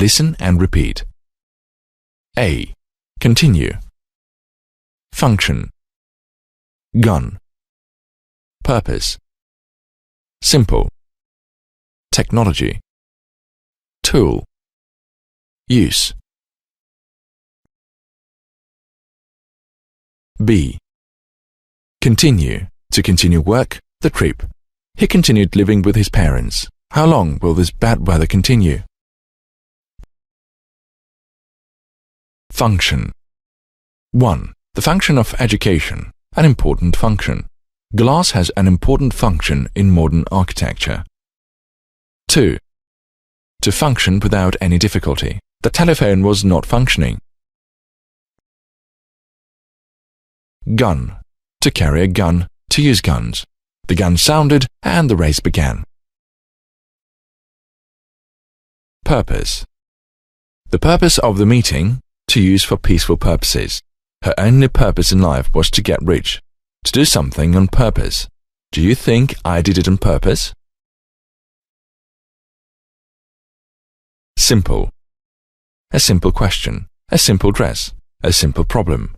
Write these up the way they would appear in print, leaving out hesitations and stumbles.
Listen and repeat. A. Continue. Function. Gun. Purpose. Simple. Technology. Tool. Use. B. Continue. To continue work, the trip. He continued living with his parents. How long will this bad weather continue? Function. 1. The function of education. An important function. Glass has an important function in modern architecture. 2. To function without any difficulty. The telephone was not functioning. Gun. To carry a gun, to use guns. The gun sounded and the race began. Purpose. The purpose of the meeting, to use for peaceful purposes. Her only purpose in life was to get rich, to do something on purpose. Do you think I did it on purpose? Simple. A simple question, a simple dress, a simple problem.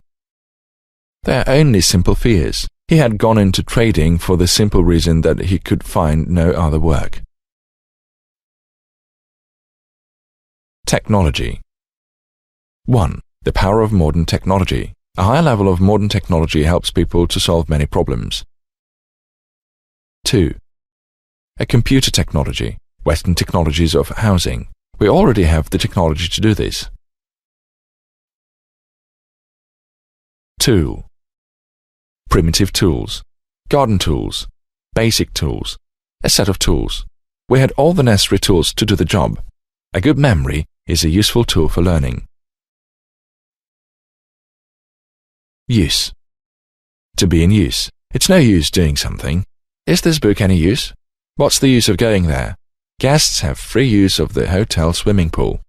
They are only simple fears. He had gone into trading for the simple reason that he could find no other work. Technology. 1. The power of modern technology. A higher level of modern technology helps people to solve many problems. 2. A computer technology. Western technologies of housing. We already have the technology to do this. Tool. Primitive tools. Garden tools. Basic tools. A set of tools. We had all the necessary tools to do the job. A good memory is a useful tool for learning. Use. To be in use. It's no use doing something. Is this book any use? What's the use of going there? Guests have free use of the hotel swimming pool.